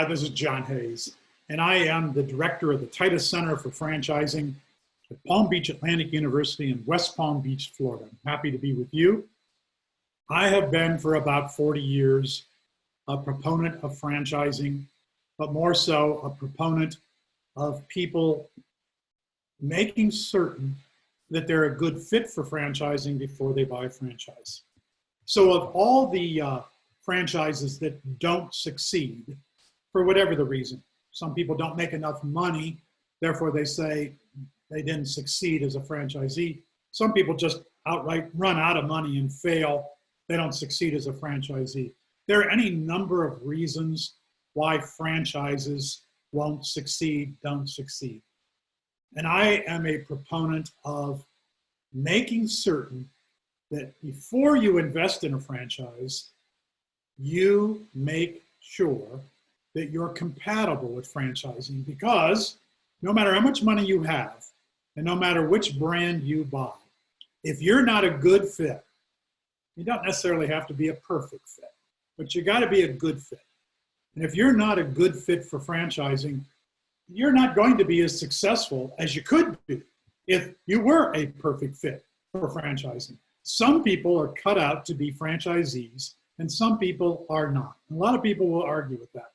This is John Hayes, and I am the director of the Titus Center for Franchising at Palm Beach Atlantic University in West Palm Beach, Florida. I'm happy to be with you. I have been for about 40 years a proponent of franchising, but more so a proponent of people making certain that they're a good fit for franchising before they buy a franchise. So of all the franchises that don't succeed, for whatever the reason, some people don't make enough money, therefore they say they didn't succeed as a franchisee. Some people just outright run out of money and fail. They don't succeed as a franchisee. There are any number of reasons why franchises won't succeed, don't succeed. And I am a proponent of making certain that before you invest in a franchise, you make sure that you're compatible with franchising, because no matter how much money you have and no matter which brand you buy, if you're not a good fit, you don't necessarily have to be a perfect fit, but you got to be a good fit. And if you're not a good fit for franchising, you're not going to be as successful as you could be if you were a perfect fit for franchising. Some people are cut out to be franchisees and some people are not. A lot of people will argue with that,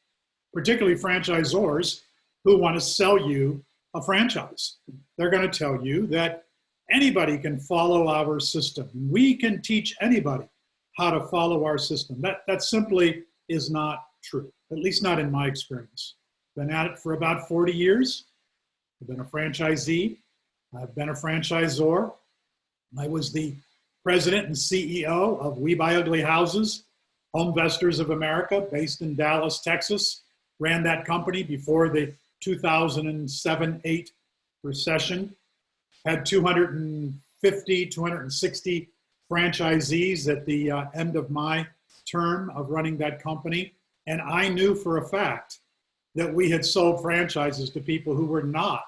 particularly franchisors who want to sell you a franchise. They're going to tell you that anybody can follow our system. We can teach anybody how to follow our system. That simply is not true, at least not in my experience. Been at it for about 40 years. I've been a franchisee. I've been a franchisor. I was the president and CEO of We Buy Ugly Houses, Homevestors of America, based in Dallas, Texas. Ran that company before the 2007-8 recession. Had 250, 260 franchisees at the end of my term of running that company. And I knew for a fact that we had sold franchises to people who were not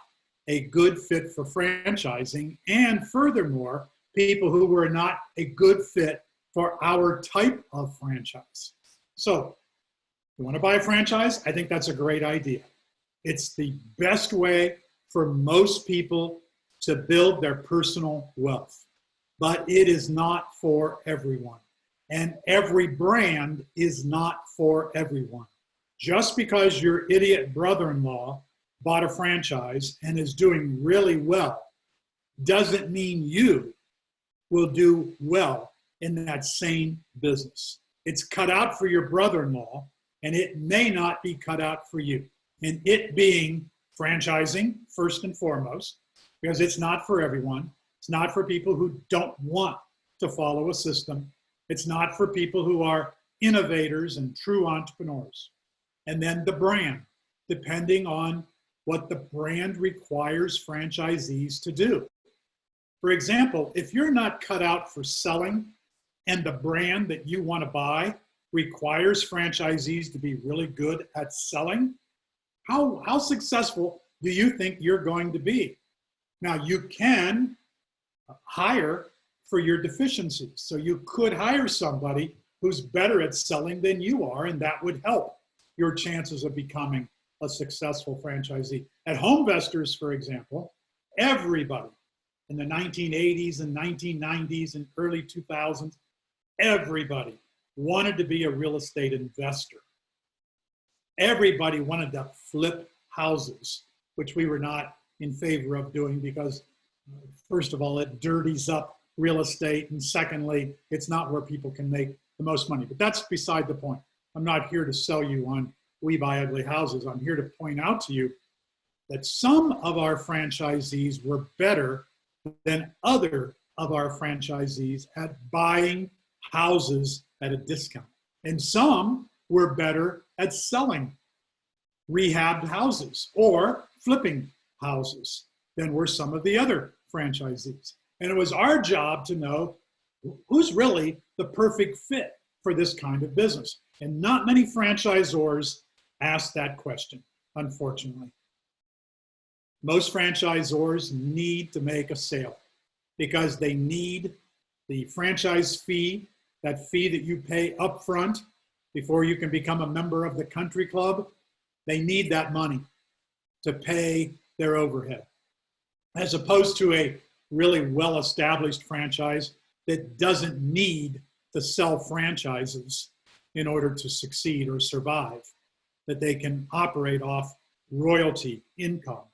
a good fit for franchising, and furthermore, people who were not a good fit for our type of franchise. So, you want to buy a franchise? I think that's a great idea. It's the best way for most people to build their personal wealth, but it is not for everyone. And every brand is not for everyone. Just because your idiot brother-in-law bought a franchise and is doing really well doesn't mean you will do well in that same business. It's cut out for your brother-in-law, and it may not be cut out for you. And it being franchising, first and foremost, because it's not for everyone. It's not for people who don't want to follow a system. It's not for people who are innovators and true entrepreneurs. And then the brand, depending on what the brand requires franchisees to do. For example, if you're not cut out for selling and the brand that you want to buy requires franchisees to be really good at selling, how successful do you think you're going to be? Now, you can hire for your deficiencies. So you could hire somebody who's better at selling than you are, and that would help your chances of becoming a successful franchisee. At Homevestors, for example, everybody in the 1980s and 1990s and early 2000s, everybody wanted to be a real estate investor. Everybody wanted to flip houses, which we were not in favor of doing because, first of all, it dirties up real estate, and secondly, it's not where people can make the most money. But that's beside the point. I'm not here to sell you on We Buy Ugly Houses. I'm here to point out to you that some of our franchisees were better than other of our franchisees at buying houses at a discount. And some were better at selling rehabbed houses or flipping houses than were some of the other franchisees. And it was our job to know who's really the perfect fit for this kind of business. And not many franchisors ask that question, unfortunately. Most franchisors need to make a sale because they need the franchise fee, that fee that you pay upfront before you can become a member of the country club. They need that money to pay their overhead, as opposed to a really well-established franchise that doesn't need to sell franchises in order to succeed or survive, that they can operate off royalty income.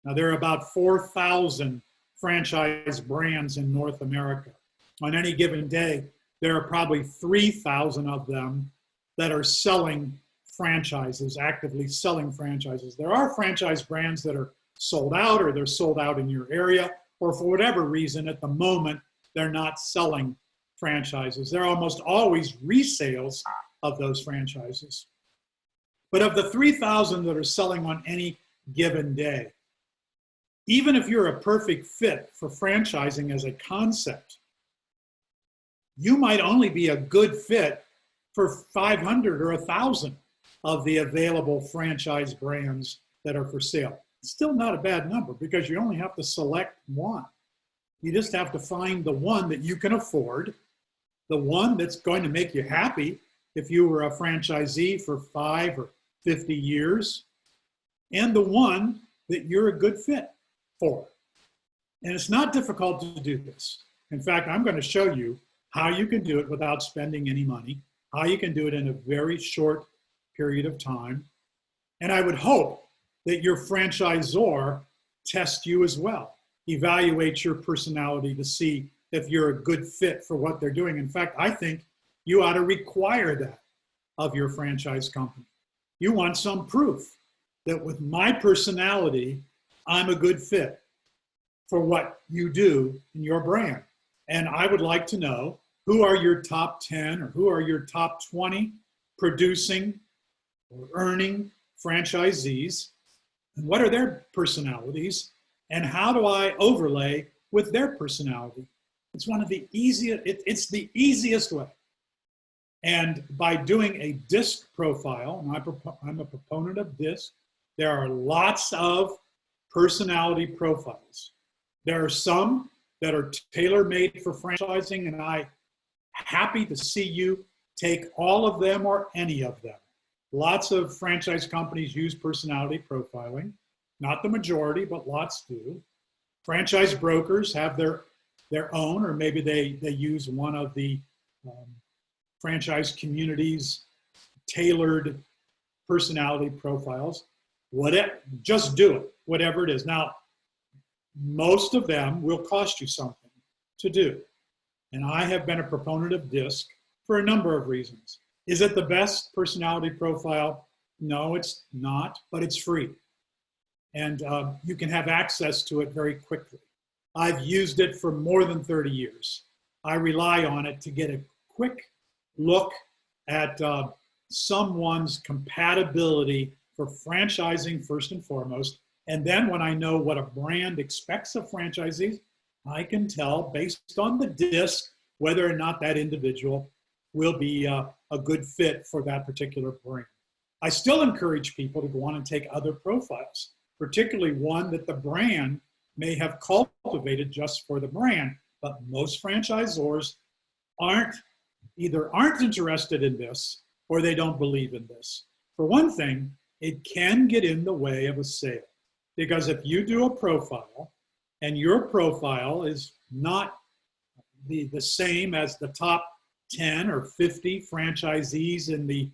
Now, there are about 4,000 franchise brands in North America. On any given day, there are probably 3,000 of them that are selling franchises, actively selling franchises. There are franchise brands that are sold out, or they're sold out in your area, or for whatever reason, at the moment, they're not selling franchises. There are almost always resales of those franchises. But of the 3,000 that are selling on any given day, even if you're a perfect fit for franchising as a concept, you might only be a good fit for 500 or 1,000 of the available franchise brands that are for sale. It's still not a bad number because you only have to select one. You just have to find the one that you can afford, the one that's going to make you happy if you were a franchisee for 5 or 50 years, and the one that you're a good fit for. And it's not difficult to do this. In fact, I'm going to show you how you can do it without spending any money, how you can do it in a very short period of time. And I would hope that your franchisor test you as well, evaluate your personality to see if you're a good fit for what they're doing. In fact, I think you ought to require that of your franchise company. You want some proof that with my personality, I'm a good fit for what you do in your brand. And I would like to know, who are your top 10 or who are your top 20 producing or earning franchisees? And what are their personalities? And how do I overlay with their personality? It's one of the easiest, it's the easiest way. And by doing a DISC profile, and I'm a proponent of DISC, there are lots of personality profiles. There are some that are tailor-made for franchising, and I'm happy to see you take all of them or any of them. Lots of franchise companies use personality profiling. Not the majority, but lots do. Franchise brokers have their own, or maybe they use one of the franchise communities' tailored personality profiles. Just do it, whatever it is. Now, most of them will cost you something to do. And I have been a proponent of DISC for a number of reasons. Is it the best personality profile? No, it's not, but it's free. And you can have access to it very quickly. I've used it for more than 30 years. I rely on it to get a quick look at someone's compatibility for franchising first and foremost. And then when I know what a brand expects of franchisees, I can tell based on the DISC whether or not that individual will be a good fit for that particular brand. I still encourage people to go on and take other profiles, particularly one that the brand may have cultivated just for the brand. But most franchisors either aren't interested in this or they don't believe in this. For one thing, it can get in the way of a sale. Because if you do a profile and your profile is not the same as the top 10 or 50 franchisees in the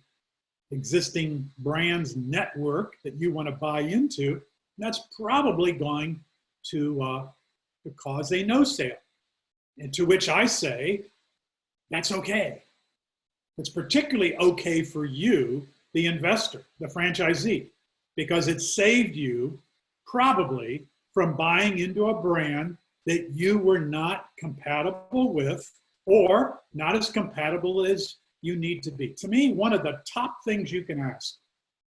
existing brand's network that you want to buy into, that's probably going to cause a no sale. And to which I say, that's okay. It's particularly okay for you, the investor, the franchisee, because it saved you probably from buying into a brand that you were not compatible with or not as compatible as you need to be. To me, one of the top things you can ask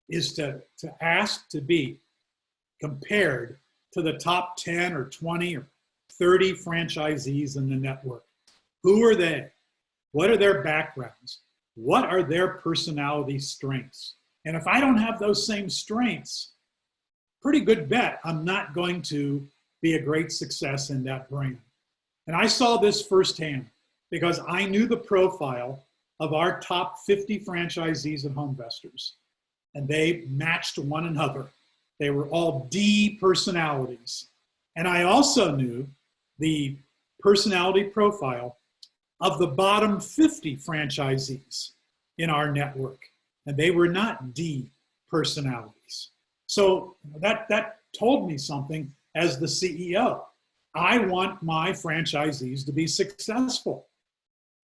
is to ask to be compared to the top 10 or 20 or 30 franchisees in the network. Who are they? What are their backgrounds? What are their personality strengths? And if I don't have those same strengths, pretty good bet I'm not going to be a great success in that brand. And I saw this firsthand because I knew the profile of our top 50 franchisees at HomeVestors. and they matched one another. They were all D personalities. And I also knew the personality profile of the bottom 50 franchisees in our network, and they were not D personalities. So that told me something as the CEO. I want my franchisees to be successful.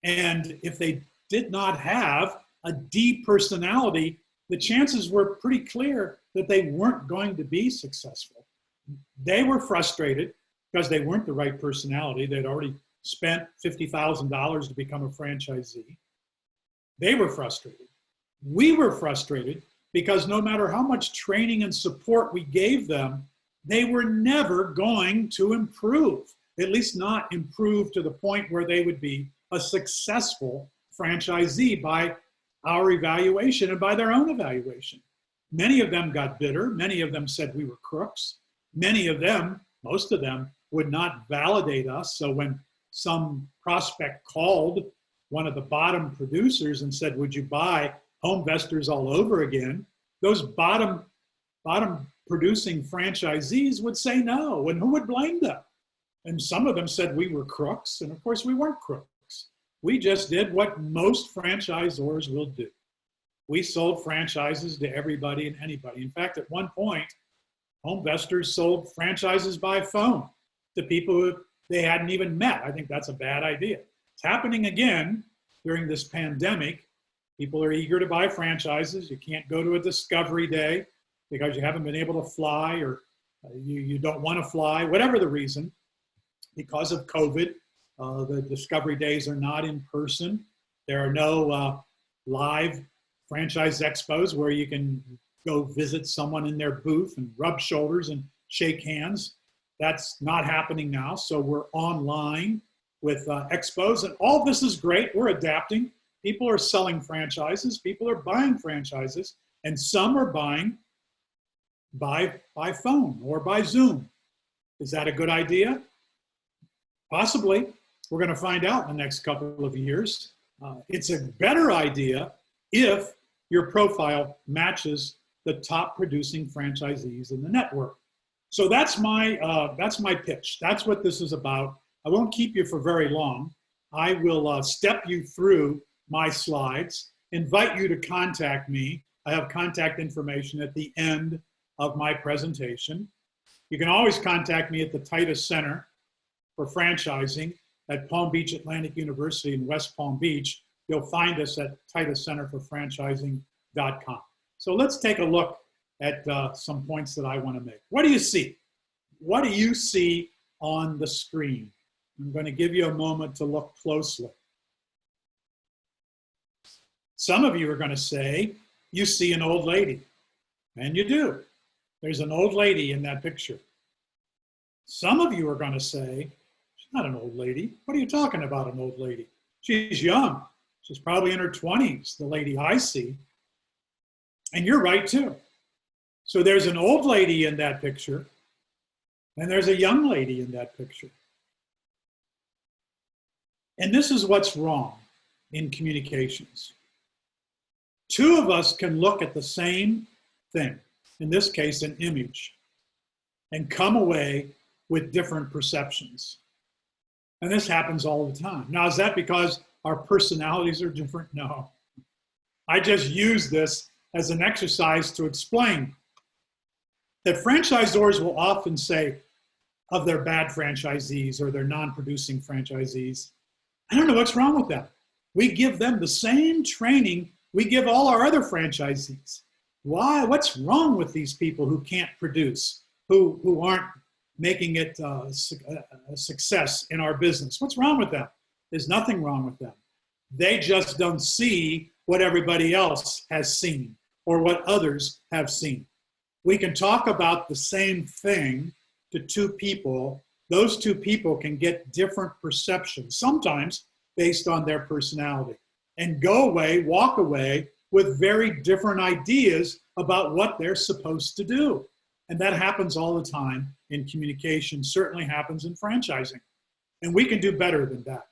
And if they did not have a D personality, the chances were pretty clear that they weren't going to be successful. They were frustrated because they weren't the right personality. They'd already spent $50,000 to become a franchisee. They were frustrated. We were frustrated because no matter how much training and support we gave them, they were never going to improve, at least not improve to the point where they would be a successful franchisee by our evaluation and by their own evaluation. Many of them got bitter. Many of them said we were crooks. Many of them, most of them, would not validate us. So when some prospect called one of the bottom producers and said, would you buy Homevestors all over again? Those bottom producing franchisees would say no, and who would blame them? And some of them said we were crooks, and of course we weren't crooks. We just did what most franchisors will do. We sold franchises to everybody and anybody. In fact, at one point, Homevestors sold franchises by phone to people who they hadn't even met. I think that's a bad idea. It's happening again during this pandemic. People are eager to buy franchises. You can't go to a discovery day because you haven't been able to fly, or you don't want to fly, whatever the reason. Because of COVID, the discovery days are not in person. There are no live franchise expos where you can go visit someone in their booth and rub shoulders and shake hands. That's not happening now. So we're online with expos, and all this is great. We're adapting. People are selling franchises. People are buying franchises, and some are buying by phone or by Zoom. Is that a good idea? Possibly. We're going to find out in the next couple of years. It's a better idea if your profile matches the top producing franchisees in the network. So that's my pitch. That's what this is about. I won't keep you for very long. I will step you through my slides, invite you to contact me. I have contact information at the end of my presentation. You can always contact me at the Titus Center for Franchising at Palm Beach Atlantic University in West Palm Beach. You'll find us at tituscenterforfranchising.com. So let's take a look at some points that I want to make. What do you see? What do you see on the screen? I'm going to give you a moment to look closely. Some of you are going to say, you see an old lady. And you do. There's an old lady in that picture. Some of you are going to say, she's not an old lady. What are you talking about, an old lady? She's young. She's probably in her 20s, the lady I see. And you're right, too. So there's an old lady in that picture, and there's a young lady in that picture. And this is what's wrong in communications. Two of us can look at the same thing, in this case, an image, and come away with different perceptions. And this happens all the time. Now, is that because our personalities are different? No. I just use this as an exercise to explain that franchisors will often say of their bad franchisees or their non-producing franchisees, I don't know what's wrong with them. We give them the same training we give all our other franchisees. Why? What's wrong with these people who can't produce, who aren't making it a success in our business? What's wrong with them? There's nothing wrong with them. They just don't see what everybody else has seen or what others have seen. We can talk about the same thing to two people. Those two people can get different perceptions, sometimes based on their personality, and walk away with very different ideas about what they're supposed to do. And that happens all the time in communication, certainly happens in franchising. And we can do better than that.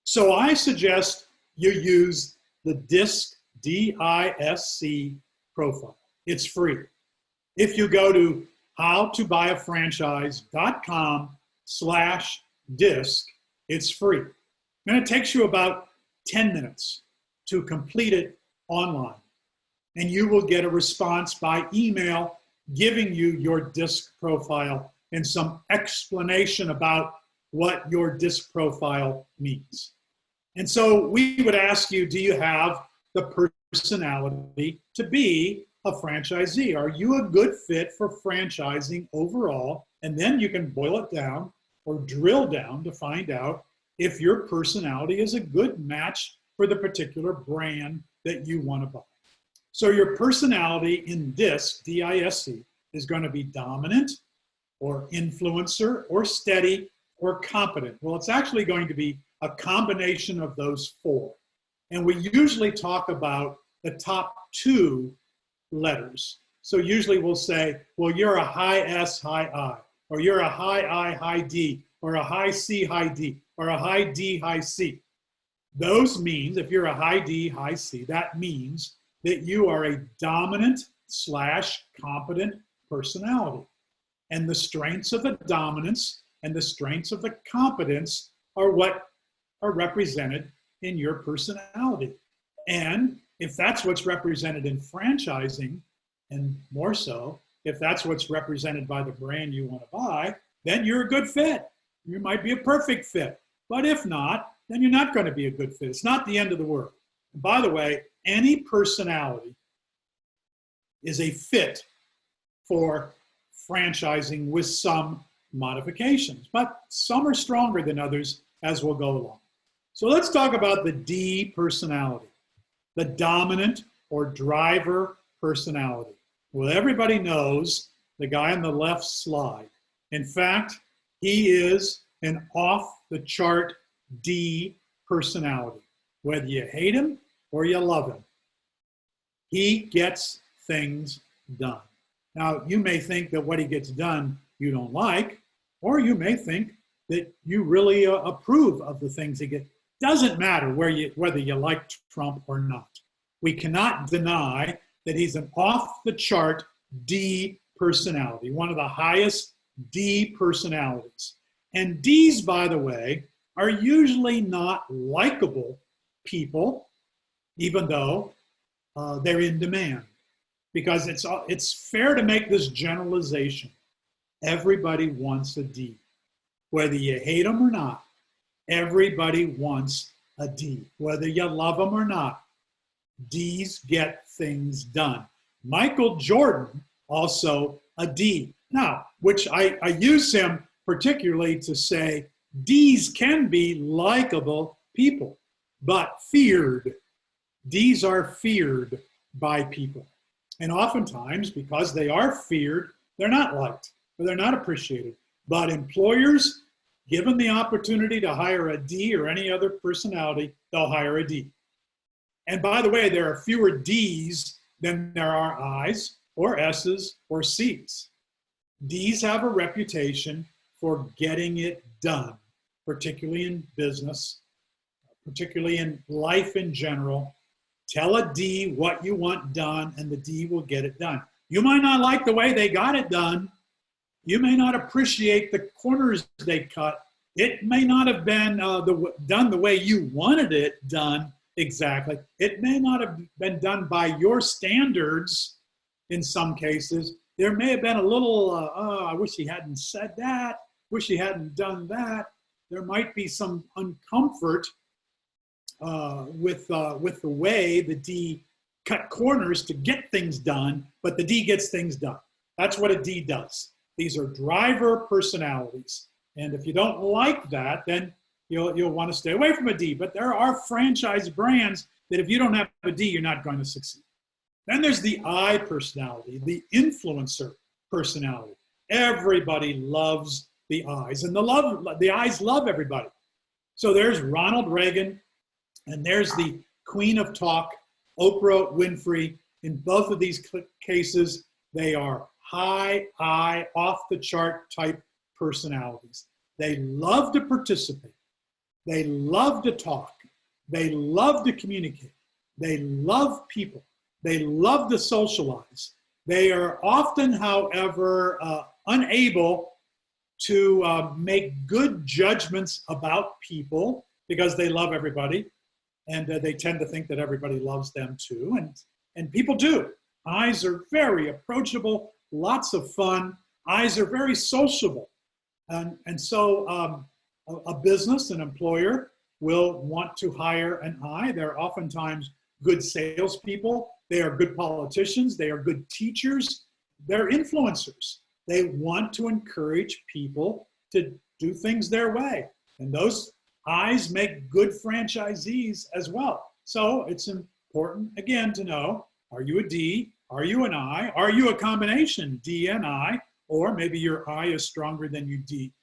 So I suggest you use the DISC, D-I-S-C profile. It's free. If you go to howtobuyafranchise.com/disc, it's free. And it takes you about 10 minutes to complete it online. And you will get a response by email giving you your DISC profile and some explanation about what your DISC profile means. And so we would ask you, do you have the personality to be a franchisee? Are you a good fit for franchising overall? And then you can boil it down or drill down to find out if your personality is a good match for the particular brand that you want to buy. So your personality in DISC, D-I-S-C, is going to be dominant or influencer or steady or competent. Well, it's actually going to be a combination of those four. And we usually talk about the top two letters. So usually we'll say, well, you're a high S, high I, or you're a high I, high D, or a high C, high D, or a high D, high C. Those means, if you're a high D, high C, that means that you are a dominant/competent personality. And the strengths of the dominance and the strengths of the competence are what are represented in your personality. And if that's what's represented in franchising, and more so, if that's what's represented by the brand you want to buy, then you're a good fit. You might be a perfect fit. But if not, then you're not going to be a good fit. It's not the end of the world. And by the way, any personality is a fit for franchising with some modifications, but some are stronger than others as we'll go along. So let's talk about the D personality, the dominant or driver personality. Well, everybody knows the guy on the left slide. In fact, he is an off-the-chart D personality. Whether you hate him or you love him, he gets things done. Now, you may think that what he gets done you don't like, or you may think that you really approve of the things he gets. Doesn't matter whether you like Trump or not. We cannot deny that he's an off-the-chart D personality, one of the highest D personalities. And Ds, by the way, are usually not likable people, even though they're in demand. Because it's fair to make this generalization. Everybody wants a D. Whether you hate them or not, everybody wants a D. Whether you love them or not, Ds get things done. Michael Jordan, also a D. Now, which I use him particularly to say Ds can be likable people, but feared. Ds are feared by people. And oftentimes, because they are feared, they're not liked, or they're not appreciated. But employers, given the opportunity to hire a D or any other personality, they'll hire a D. And by the way, there are fewer Ds than there are Is or S's or C's. Ds have a reputation for getting it done, particularly in business, particularly in life in general. Tell a D what you want done, and the D will get it done. You might not like the way they got it done. You may not appreciate the corners they cut. It may not have been done the way you wanted it done exactly. It may not have been done by your standards in some cases. There may have been a little, I wish he hadn't said that, wish he hadn't done that. There might be some uncomfort with the way the D cut corners to get things done, but the D gets things done. That's what a D does. These are driver personalities. And if you don't like that, then you'll want to stay away from a D. But there are franchise brands that if you don't have a D, you're not going to succeed. Then there's the I personality, the influencer personality. Everybody loves the I's, and the I's love everybody. So there's Ronald Reagan, and there's the Queen of Talk, Oprah Winfrey. In both of these cases, they are high I, off-the-chart type personalities. They love to participate. They love to talk. They love to communicate. They love people. They love to socialize. They are often, however, unable to make good judgments about people because they love everybody, and they tend to think that everybody loves them too, and people do. I's are very approachable, lots of fun. I's are very sociable, and so a business, an employer, will want to hire an I. They're oftentimes good salespeople. They are good politicians. They are good teachers. They're influencers. They want to encourage people to do things their way. And those I's make good franchisees as well. So it's important, again, to know, are you a D? Are you an I? Are you a combination D and I? Or maybe your I is stronger than your D.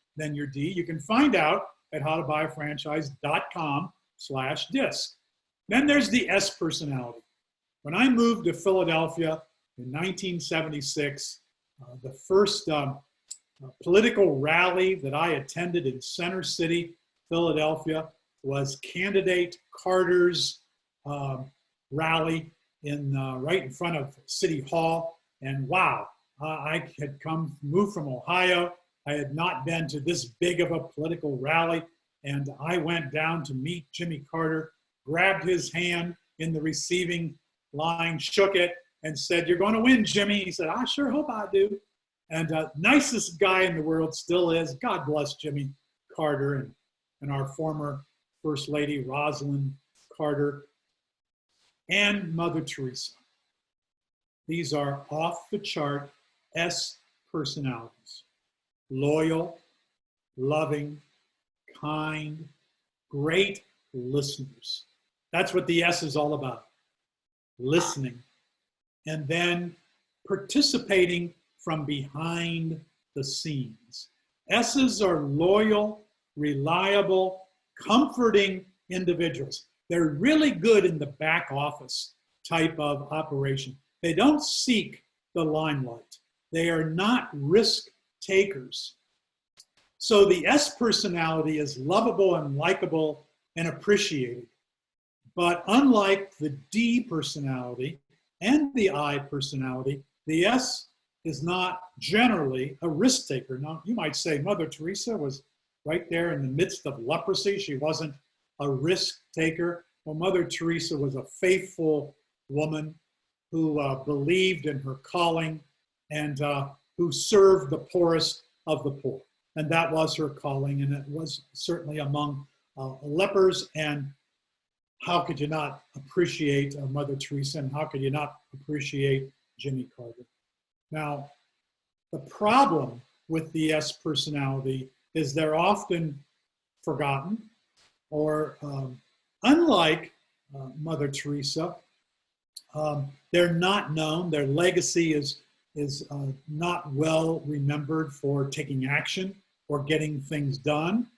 You can find out at howtobuyafranchise.com/disc. Then there's the S personality. When I moved to Philadelphia in 1976, the first political rally that I attended in Center City, Philadelphia, was candidate Carter's rally right in front of City Hall. And wow, I had moved from Ohio. I had not been to this big of a political rally. And I went down to meet Jimmy Carter, grabbed his hand in the receiving line, shook it, and said, "You're going to win, Jimmy." He said, "I sure hope I do." And nicest guy in the world still is. God bless Jimmy Carter and our former First Lady, Rosalind Carter, and Mother Teresa. These are off the chart S personalities. Loyal, loving, kind, great listeners. That's what the S is all about. Listening. And then participating from behind the scenes. S's are loyal, reliable, comforting individuals. They're really good in the back office type of operation. They don't seek the limelight. They are not risk takers. So the S personality is lovable and likable and appreciated. But unlike the D personality and the I personality, the S is not generally a risk taker. Now, you might say Mother Teresa was right there in the midst of leprosy. She wasn't a risk taker. Well, Mother Teresa was a faithful woman who believed in her calling and who served the poorest of the poor. And that was her calling, and it was certainly among lepers. And how could you not appreciate Mother Teresa, and how could you not appreciate Jimmy Carter? Now, the problem with the S personality is they're often forgotten, or unlike Mother Teresa, they're not known. Their legacy is not well remembered for taking action or getting things done.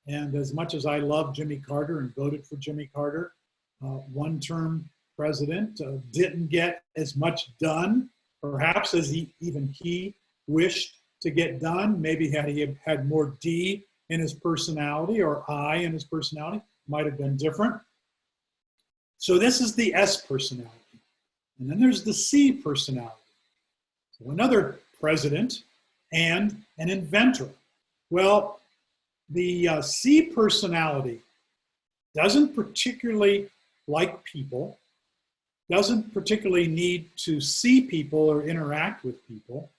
And as much as I love Jimmy Carter and voted for Jimmy Carter, one-term president, didn't get as much done, perhaps as he wished to get done. Maybe had he had more D in his personality or I in his personality, might have been different. So this is the S personality. And then there's the C personality. So another president and an inventor. Well, the C personality doesn't particularly like people, doesn't particularly need to see people or interact with people,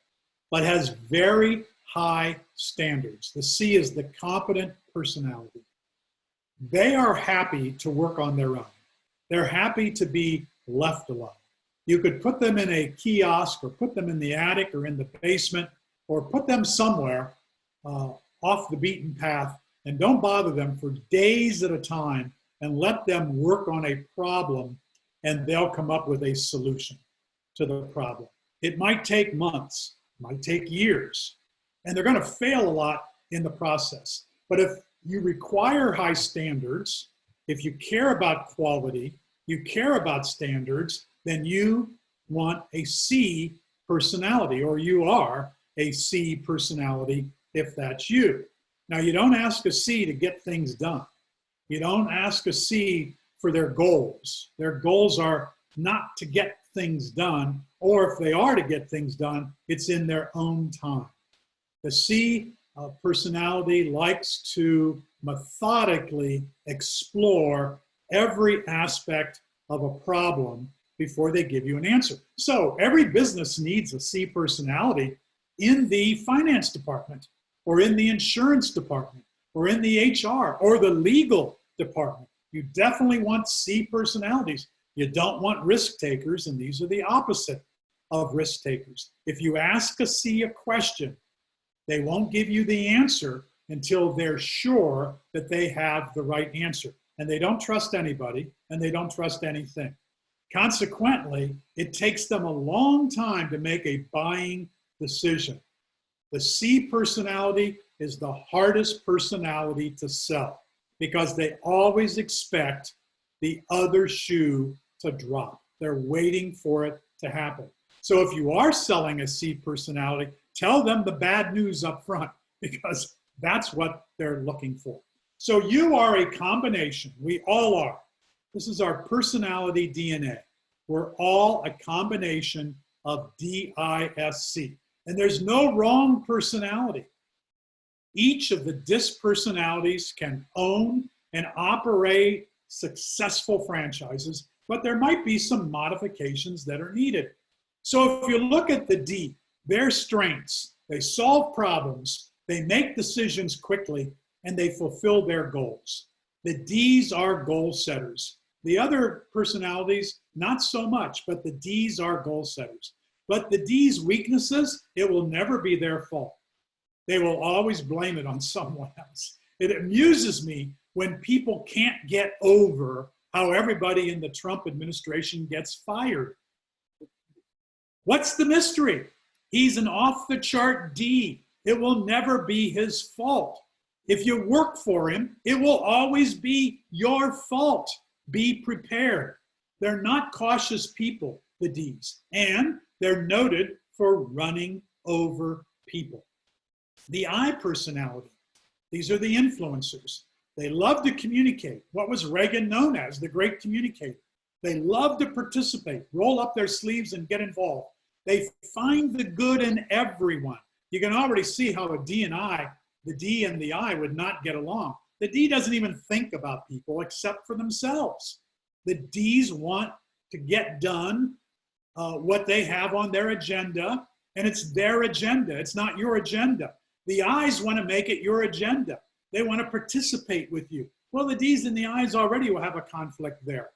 but has very high standards. The C is the competent personality. They are happy to work on their own. They're happy to be left alone. You could put them in a kiosk or put them in the attic or in the basement or put them somewhere off the beaten path and don't bother them for days at a time and let them work on a problem, and they'll come up with a solution to the problem. It might take months, might take years, and they're going to fail a lot in the process. But if you require high standards, if you care about quality, you care about standards, then you want a C personality, or you are a C personality if that's you. Now, you don't ask a C to get things done. You don't ask a C for their goals. Their goals are not to get things done, or if they are to get things done, it's in their own time. The C personality likes to methodically explore every aspect of a problem before they give you an answer. So every business needs a C personality in the finance department, or in the insurance department, or in the HR, or the legal department. You definitely want C personalities. You don't want risk takers, and these are the opposite of risk takers. If you ask a C a question, they won't give you the answer until they're sure that they have the right answer. And they don't trust anybody, and they don't trust anything. Consequently, it takes them a long time to make a buying decision. The C personality is the hardest personality to sell because they always expect the other shoe to drop. They're waiting for it to happen. So if you are selling a C personality, tell them the bad news up front because that's what they're looking for. So you are a combination. We all are. This is our personality DNA. We're all a combination of DISC. And there's no wrong personality. Each of the DISC personalities can own and operate successful franchises, but there might be some modifications that are needed. So if you look at the D, their strengths, they solve problems, they make decisions quickly, and they fulfill their goals. The Ds are goal setters. The other personalities, not so much, but the Ds are goal setters. But the D's weaknesses, it will never be their fault. They will always blame it on someone else. It amuses me when people can't get over how everybody in the Trump administration gets fired. What's the mystery? He's an off-the-chart D. It will never be his fault. If you work for him, it will always be your fault. Be prepared. They're not cautious people, the Ds, and they're noted for running over people. The I personality, these are the influencers. They love to communicate. What was Reagan known as? The great communicator. They love to participate, roll up their sleeves and get involved. They find the good in everyone. You can already see how a D and I, the D and the I would not get along. The D doesn't even think about people except for themselves. The Ds want to get done what they have on their agenda, and it's their agenda. It's not your agenda. The I's want to make it your agenda. They want to participate with you. Well, the D's and the I's already will have a conflict there.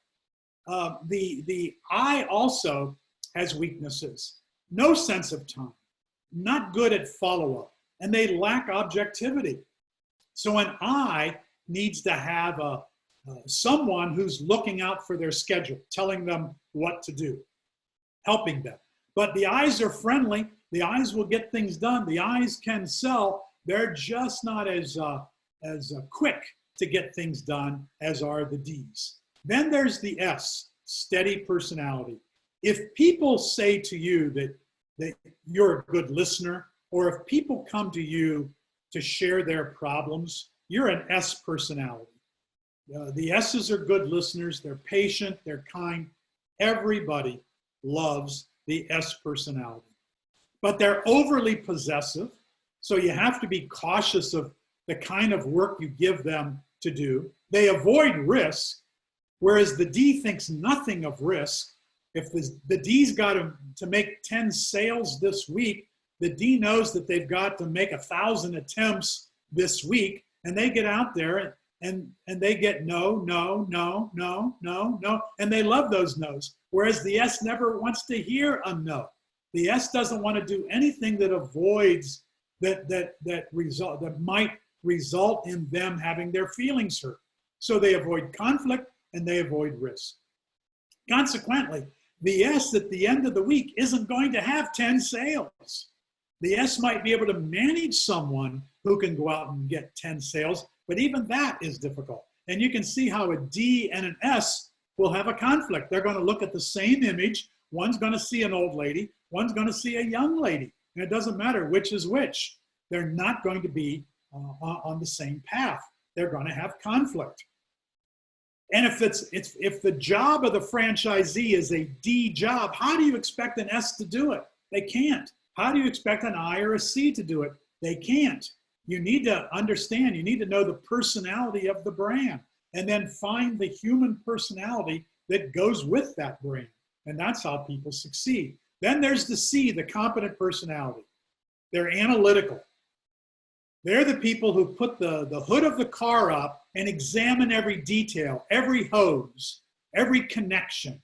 The I also has weaknesses. No sense of time, not good at follow-up, and they lack objectivity. So an I needs to have someone who's looking out for their schedule, telling them what to do, helping them. But the I's are friendly. The I's will get things done. The I's can sell. They're just not as quick to get things done as are the D's. Then there's the S, steady personality. If people say to you that you're a good listener, or if people come to you to share their problems, you're an S personality. The S's are good listeners. They're patient. They're kind. Everybody loves the S personality. But they're overly possessive, so you have to be cautious of the kind of work you give them to do. They avoid risk, whereas the D thinks nothing of risk. If the D's got to make 10 sales this week, the D knows that they've got to make 1,000 attempts this week, and they get out there and they get no, no, no, no, no, no, and they love those no's, whereas the S never wants to hear a no. The S doesn't want to do anything that avoids that might result in them having their feelings hurt. So they avoid conflict and they avoid risk. Consequently, the S at the end of the week isn't going to have 10 sales. The S might be able to manage someone who can go out and get 10 sales, but even that is difficult. And you can see how a D and an S will have a conflict. They're going to look at the same image. One's going to see an old lady, one's going to see a young lady. And it doesn't matter which is which. They're not going to be on the same path. They're going to have conflict. And if the job of the franchisee is a D job, how do you expect an S to do it? They can't. How do you expect an I or a C to do it? They can't. You need to understand, you need to know the personality of the brand and then find the human personality that goes with that brand. And that's how people succeed. Then there's the C, the competent personality. They're analytical. They're the people who put the hood of the car up and examine every detail, every hose, every connection,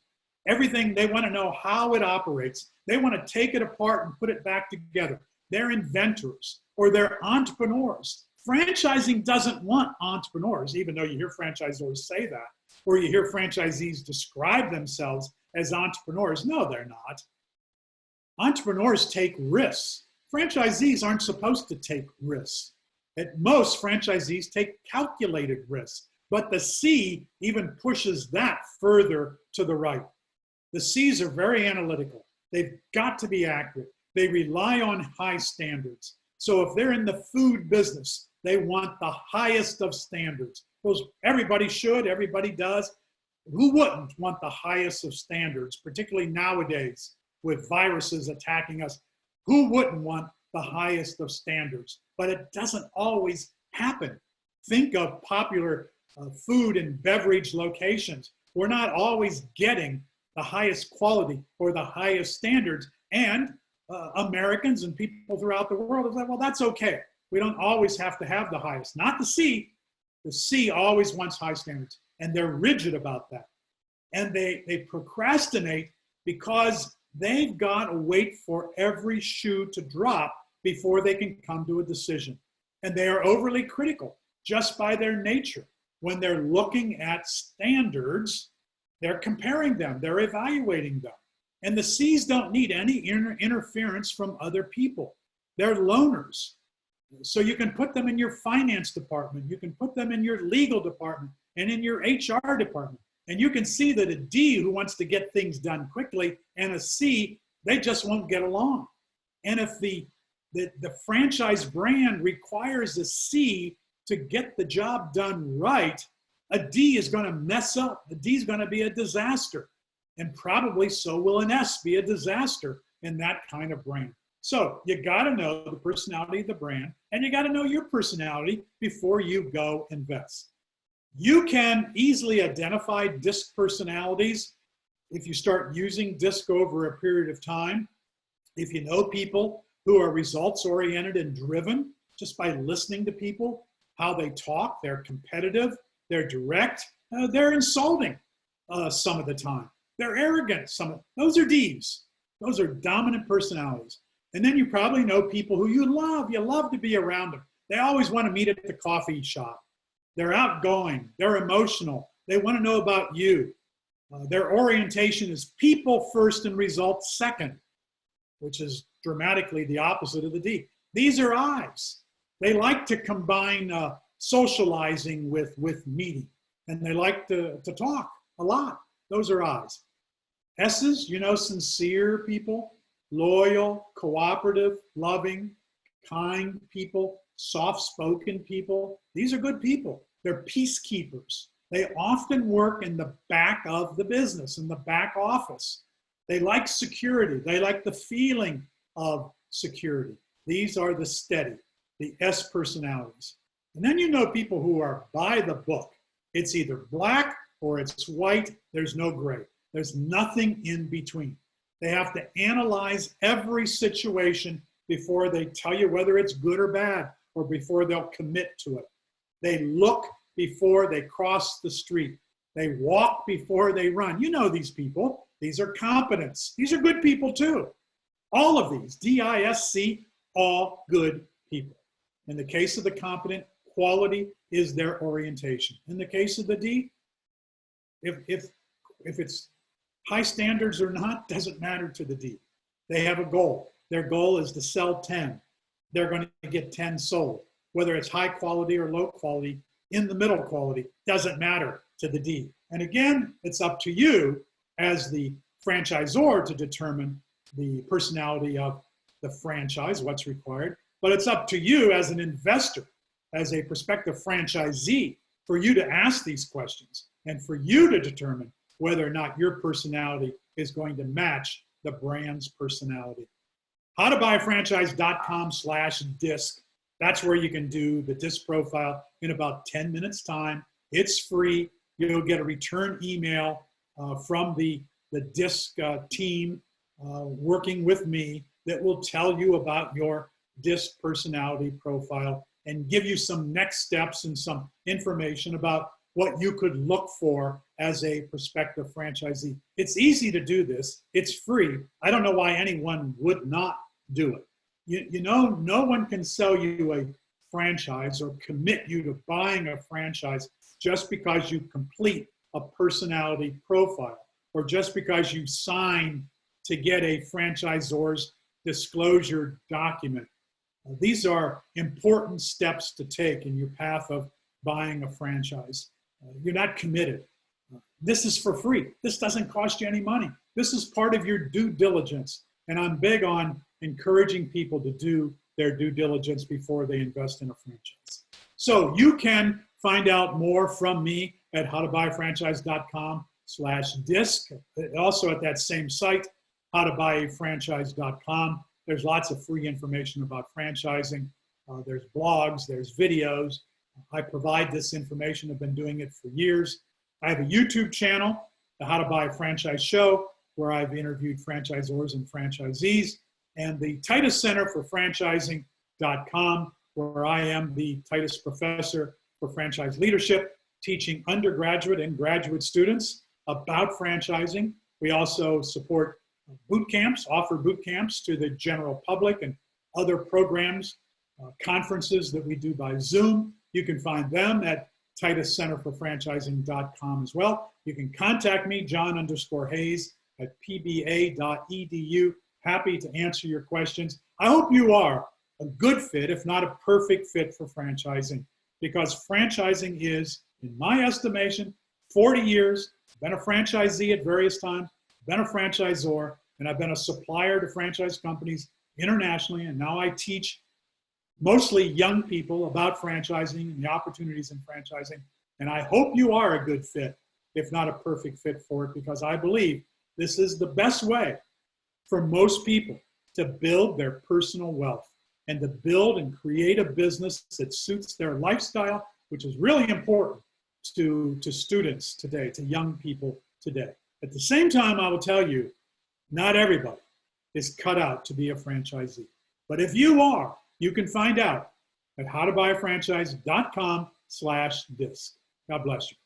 everything. They want to know how it operates. They want to take it apart and put it back together. They're inventors or they're entrepreneurs. Franchising doesn't want entrepreneurs, even though you hear franchisors say that, or you hear franchisees describe themselves as entrepreneurs. No, they're not. Entrepreneurs take risks. Franchisees aren't supposed to take risks. At most, franchisees take calculated risks, but the C even pushes that further to the right. The C's are very analytical. They've got to be accurate. They rely on high standards. So if they're in the food business, they want the highest of standards. Those, everybody should, everybody does. Who wouldn't want the highest of standards, particularly nowadays with viruses attacking us? Who wouldn't want the highest of standards? But it doesn't always happen. Think of popular food and beverage locations. We're not always getting the highest quality or the highest standards. And Americans and people throughout the world are like, well, that's okay. We don't always have to have the highest. Not the C. The C always wants high standards. And they're rigid about that. And they procrastinate because they've got to wait for every shoe to drop before they can come to a decision. And they are overly critical just by their nature. When they're looking at standards, they're comparing them, they're evaluating them. And the C's don't need any interference from other people. They're loners. So you can put them in your finance department, you can put them in your legal department and in your HR department. And you can see that a D who wants to get things done quickly and a C, they just won't get along. And if the franchise brand requires a C to get the job done right, a D is going to mess up. A D is going to be a disaster. And probably so will an S be a disaster in that kind of brand. So you got to know the personality of the brand, and you got to know your personality before you go invest. You can easily identify DISC personalities if you start using DISC over a period of time. If you know people who are results-oriented and driven, just by listening to people, how they talk, they're competitive, they're direct, they're insulting some of the time. They're arrogant. Those are Ds. Those are dominant personalities. And then you probably know people who you love to be around them. They always want to meet at the coffee shop. They're outgoing, they're emotional, they want to know about you. Their orientation is people first and results second, which is dramatically the opposite of the D. These are I's. They like to combine socializing with meeting, and they like to talk a lot. Those are I's. S's, you know, sincere people, loyal, cooperative, loving, kind people, soft-spoken people. These are good people. They're peacekeepers. They often work in the back of the business, in the back office. They like security. They like the feeling of security. These are the steady, the S personalities. And then you know people who are by the book. It's either black or it's white. There's no gray. There's nothing in between. They have to analyze every situation before they tell you whether it's good or bad, or before they'll commit to it. They look before they cross the street. They walk before they run. You know these people. These are competents. These are good people too. All of these, D-I-S-C, all good people. In the case of the competent, quality is their orientation. In the case of the D, if it's high standards or not, doesn't matter to the D. They have a goal. Their goal is to sell 10. They're going to get 10 sold. Whether it's high quality or low quality, in the middle quality, doesn't matter to the D. And again, it's up to you as the franchisor to determine the personality of the franchise, what's required. But it's up to you as an investor, as a prospective franchisee, for you to ask these questions and for you to determine whether or not your personality is going to match the brand's personality. howtobuyafranchise.com/disc. That's where you can do the disc profile in about 10 minutes time. It's free. You'll get a return email from the disc team working with me that will tell you about your disc personality profile and give you some next steps and some information about what you could look for as a prospective franchisee. It's easy to do this. It's free. I don't know why anyone would not do it. You know, no one can sell you a franchise or commit you to buying a franchise just because you complete a personality profile or just because you sign to get a franchisor's disclosure document. These are important steps to take in your path of buying a franchise. You're not committed. This is for free. This doesn't cost you any money. This is part of your due diligence. And I'm big on encouraging people to do their due diligence before they invest in a franchise. So you can find out more from me at howtobuyafranchise.com/disc. Also at that same site, howtobuyafranchise.com. There's lots of free information about franchising. There's blogs, there's videos. I provide this information. I've been doing it for years. I have a YouTube channel, the How to Buy a Franchise Show, where I've interviewed franchisors and franchisees, and the Titus Center for Franchising.com, where I am the Titus Professor for Franchise Leadership, teaching undergraduate and graduate students about franchising. We also support boot camps, offer boot camps to the general public and other programs, conferences that we do by Zoom. You can find them at TitusCenterForFranchising.com as well. You can contact me, John_Hayes at pba.edu. Happy to answer your questions. I hope you are a good fit, if not a perfect fit for franchising, because franchising is, in my estimation, 40 years, been a franchisee at various times, been a franchisor, and I've been a supplier to franchise companies internationally, and now I teach mostly young people about franchising and the opportunities in franchising. And I hope you are a good fit, if not a perfect fit for it, because I believe this is the best way for most people to build their personal wealth and to build and create a business that suits their lifestyle, which is really important to students today, to young people today. At the same time, I will tell you, not everybody is cut out to be a franchisee. But if you are, you can find out at howtobuyafranchise.com/disc. God bless you.